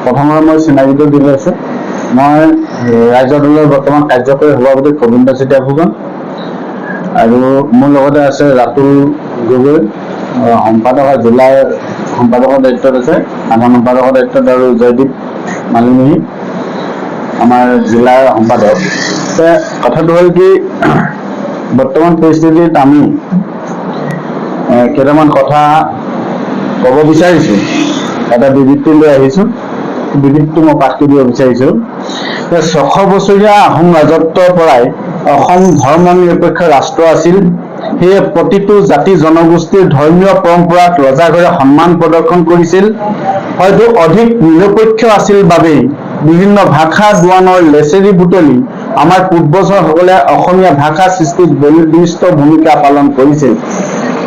প্ৰথমে মই চিনাকিটো দি লৈছোঁ। মই ৰাইজৰ দলৰ বৰ্তমান কাৰ্যকৰী সভাপতি গোবিন্দ চেতিয়া ফুকন আৰু মোৰ লগতে আছে ৰাতুল গগৈ, সম্পাদক জিলাৰ সম্পাদকৰ দায়িত্বত আছে, সাধাৰণ সম্পাদকৰ দায়িত্বত, আৰু জয়দীপ মালিনী আমাৰ জিলাৰ সম্পাদক। কথাটো হ'ল কি, বৰ্তমান পৰিস্থিতিত আমি কেইটামান কথা ক'ব বিচাৰিছোঁ, এটা বিবৃতি লৈ আহিছোঁ। বিবৃতিটো মই পাঠ কৰিব বিচাৰিছোঁ। ৬০০ বছৰীয়া আহোম ৰাজত্বৰ পৰাই অসম ধৰ্ম নিৰপেক্ষ ৰাষ্ট্ৰ আছিল। সেয়ে প্ৰতিটো জাতি জনগোষ্ঠীৰ ধৰ্মীয় পৰম্পৰাক ৰজাঘৰে সন্মান প্ৰদৰ্শন কৰিছিল। হয়তো অধিক নিৰপেক্ষ আছিল বাবেই বিভিন্ন ভাষা দোৱানৰ লেচেৰি বুটলি আমাৰ পূৰ্বজসকলে অসমীয়া ভাষা সৃষ্টিত বলিষ্ঠ ভূমিকা পালন কৰিছিল।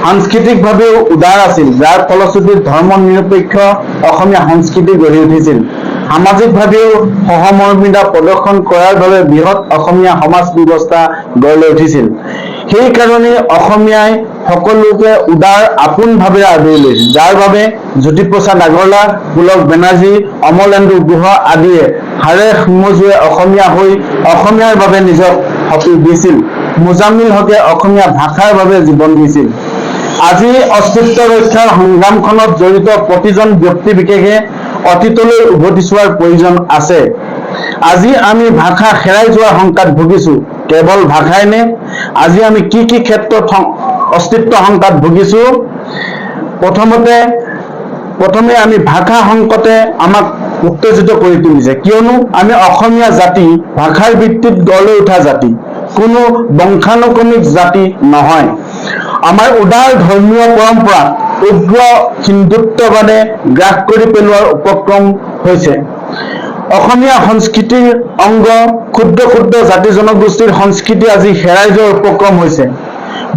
সাংস্কৃতিকভাৱেও উদাৰ আছিল, যাৰ ফলশ্ৰুতিত ধৰ্ম নিৰপেক্ষ অসমীয়া সংস্কৃতি গঢ়ি উঠিছিল। সামাজিকভাৱেও সহমৰ্মিতা প্ৰদৰ্শন কৰাৰ বাবে বৃহৎ অসমীয়া সমাজ ব্যৱস্থা গঢ় লৈ উঠিছিল। সেইকাৰণে অসমীয়াই সকলোকে উদাৰ আপোন ভাৱেৰে আদৰি লৈছিল, যাৰ বাবে জ্যোতিপ্ৰসাদ আগৰৱালা, পুলক বেনাৰ্জী, অমলেন্দু গুহ আদিয়ে হাড়ে হিমজুৱে অসমীয়া হৈ অসমীয়াৰ বাবে নিজক সঁপি দিছিল। মোজাম্মিল হকে অসমীয়া ভাষাৰ বাবে জীৱন দিছিল। আজি অস্তিত্ব ৰক্ষাৰ সংগ্ৰামখনত জড়িত প্ৰতিজন ব্যক্তি বিশেষে অতীতলৈ উভতি চোৱাৰ প্ৰয়োজন আছে। আজি আমি ভাষা হেৰাই যোৱাৰ শংকাত ভুগিছোঁ। কেৱল ভাষাই নে, আজি আমি কি ক্ষেত্ৰত অস্তিত্ব শংকাত ভুগিছোঁ? প্ৰথমে আমি ভাষা সংকটে আমাক উত্তেজিত কৰি তুলিছে, কিয়নো আমি অসমীয়া জাতি ভাষাৰ ভিত্তিত গঢ় লৈ উঠা জাতি, কোনো বংশানুক্ৰমিক জাতি নহয়। আমাৰ উদাৰ ধৰ্মীয় পৰম্পৰা উগ্ৰ হিন্দুত্ববাদে গ্ৰাস কৰি পেলোৱাৰ উপক্ৰম হৈছে। অসমীয়া সংস্কৃতিৰ অংগ ক্ষুদ্ৰ ক্ষুদ্ৰ জাতি জনগোষ্ঠীৰ সংস্কৃতি আজি হেৰাই যোৱাৰ উপক্ৰম হৈছে।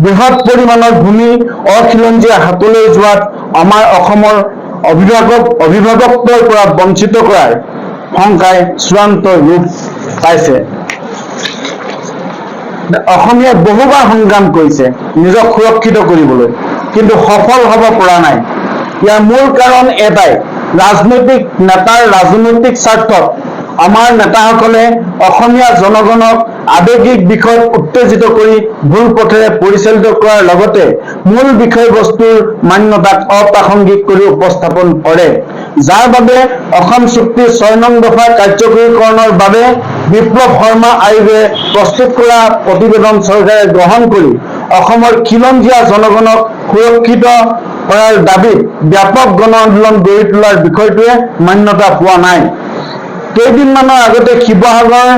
বৃহৎ পৰিমাণৰ ভূমি অখিলঞ্জীয়া হাতলৈ যোৱাত আমাৰ অসমৰ অভিভাৱকত্বৰ পৰা বঞ্চিত কৰাৰ শংকাই চূড়ান্ত ৰূপ পাইছে। অসমীয়াই বহুবাৰ সংগ্ৰাম কৰিছে নিজক সুৰক্ষিত কৰিবলৈ, কিন্তু সফল হ'ব পৰা নাই। ইয়াৰ মূল কাৰণ এটাই, ৰাজনৈতিক নেতাৰ ৰাজনৈতিক স্বাৰ্থত আমাৰ নেতাসকলে অসমীয়া জনগণক আৱেগিক বিষয়ত উত্তেজিত কৰি ভুল পথেৰে পৰিচালিত কৰাৰ লগতে মূল বিষয়বস্তুৰ মান্যতাক অপ্ৰাসংগিক কৰি উপস্থাপন কৰে, যাৰ বাবে অসম চুক্তিৰ ৬ নং দফা কাৰ্যকৰীকৰণৰ বাবে বিপ্লৱ শৰ্মা আয়োগে প্ৰস্তুত কৰা প্ৰতিবেদন চৰকাৰে গ্ৰহণ কৰি অসমৰ খিলঞ্জীয়া জনগণক সুৰক্ষিত কৰাৰ দাবীত ব্যাপক গণ আন্দোলন গঢ়ি তোলাৰ বিষয়টোৱে মান্যতা পোৱা নাই। কেইদিনমানৰ আগতে শিৱসাগৰ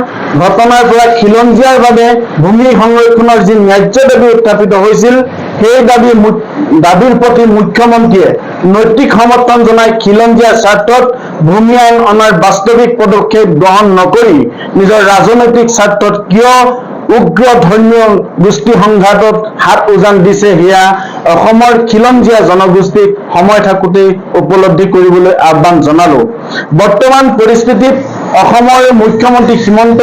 ঘটনাৰ পৰা খিলঞ্জীয়াৰ বাবে ভূমি সংৰক্ষণৰ যি ন্যায্য দাবী উত্থাপিত হৈছিল, সেই দাবীৰ প্ৰতি মুখ্যমন্ত্ৰীয়ে নৈতিক সমৰ্থন জনাই খিলঞ্জীয়াৰ স্বাৰ্থত ভূমি আইন অনাৰ বাস্তৱিক পদক্ষেপ গ্ৰহণ নকৰি নিজৰ ৰাজনৈতিক স্বাৰ্থত কিয় উগ্ৰ ধৰ্মীয় গোষ্ঠী সংঘাতত হাত উজান দিছে, সেয়া অসমৰ খিলঞ্জীয়া জনগোষ্ঠীক সময় থাকোঁতেই উপলব্ধি কৰিবলৈ আহ্বান জনালো। বৰ্তমান পৰিস্থিতিত অসমৰ মুখ্যমন্ত্ৰী হিমন্ত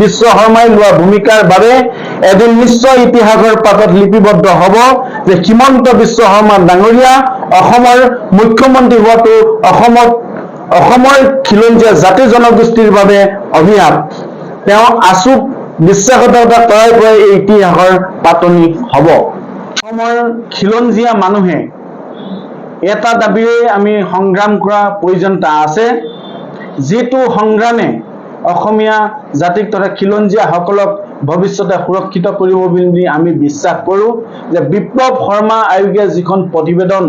বিশ্ব শৰ্মাই লোৱা ভূমিকাৰ বাবে এদিন নিশ্চয় ইতিহাসৰ পাতত লিপিবদ্ধ হ'ব যে হিমন্ত বিশ্ব শৰ্মা ডাঙৰীয়া অসমৰ মুখ্যমন্ত্ৰী হোৱাটো অসমৰ খিলঞ্জীয়া জাতি জনগোষ্ঠীৰ বাবে অভিশাপ। তেওঁ আচুক বিশ্বাসঘাতকতা কৰাই পৰাই এই ইতিহাসৰ পাতনি হ'ব। অসমৰ খিলঞ্জীয়া মানুহে এটা দাবীৰে আমি সংগ্ৰাম কৰা প্ৰয়োজনীয়তা আছে, যিটো সংগ্ৰামে অসমীয়া জাতিক তথা খিলঞ্জীয়াসকলক ভৱিষ্যতে সুৰক্ষিত কৰিব বুলি আমি বিশ্বাস কৰোঁ যে বিপ্লৱ শৰ্মা আয়োগে যিখন প্ৰতিবেদন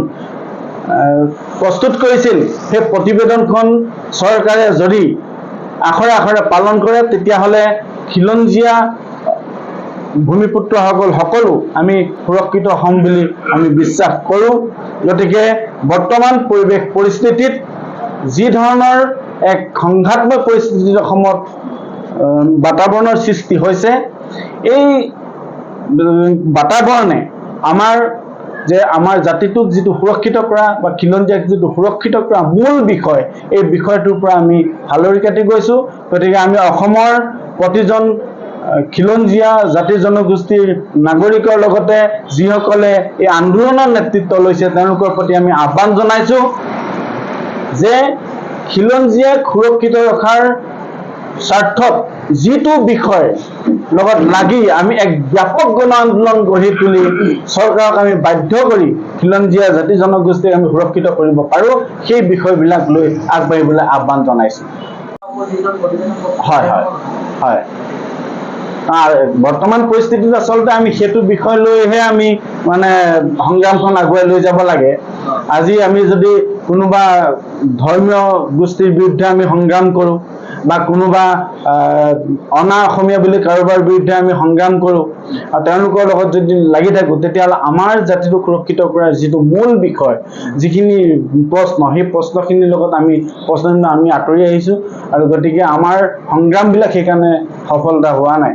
প্ৰস্তুত কৰিছিল, সেই প্ৰতিবেদনখন চৰকাৰে যদি আখৰে আখৰে পালন কৰে, তেতিয়াহ'লে খিলঞ্জীয়া ভূমিপুত্ৰসকল সকলো আমি সুৰক্ষিত হ'ম বুলি আমি বিশ্বাস কৰোঁ। গতিকে বৰ্তমান পৰিস্থিতিত যি ধৰণৰ এক সংঘাতময় পৰিস্থিতিত অসমত বাতাবৰণৰ সৃষ্টি হৈছে, এই বাতাবৰণে আমাৰ জাতিটোক যিটো সুৰক্ষিত কৰা বা খিলঞ্জীয়াক যিটো সুৰক্ষিত কৰা মূল বিষয়, এই বিষয়টোৰ পৰা আমি হালৰি কাটি গৈছোঁ। গতিকে আমি অসমৰ প্ৰতিজন খিলঞ্জীয়া জাতি জনগোষ্ঠীৰ নাগৰিকৰ লগতে যিসকলে এই আন্দোলনৰ নেতৃত্ব লৈছে তেওঁলোকৰ প্ৰতি আমি আহ্বান জনাইছোঁ যে খিলঞ্জীয়াক সুৰক্ষিত ৰখাৰ স্বাৰ্থত যিটো বিষয় লগত লাগি আমি এক ব্যাপক গণ আন্দোলন গঢ়ি তুলি চৰকাৰক আমি বাধ্য কৰি খিলঞ্জীয়া জাতি জনগোষ্ঠীক আমি সুৰক্ষিত কৰিব পাৰোঁ, সেই বিষয়বিলাক লৈ আগবাঢ়িবলৈ আহ্বান জনাইছোঁ। হয় হয় হয় বৰ্তমান পৰিস্থিতিত আচলতে আমি সেইটো বিষয় লৈহে আমি মানে সংগ্ৰামখন আগুৱাই লৈ যাব লাগে। আজি আমি যদি কোনোবা ধৰ্মীয় গোষ্ঠীৰ বিৰুদ্ধে আমি সংগ্ৰাম কৰোঁ বা কোনোবা অনা অসমীয়া বুলি কাৰোবাৰ বিৰুদ্ধে আমি সংগ্ৰাম কৰোঁ আৰু তেওঁলোকৰ লগত যদি লাগি থাকোঁ, তেতিয়াহ'লে আমাৰ জাতিটো সুৰক্ষিত কৰাৰ যিটো মূল বিষয়, যিখিনি প্ৰশ্ন, সেই প্ৰশ্নখিনিৰ লগত আমি আঁতৰি আহিছোঁ আৰু গতিকে আমাৰ সংগ্ৰামবিলাক সেইকাৰণে সফলতা হোৱা নাই।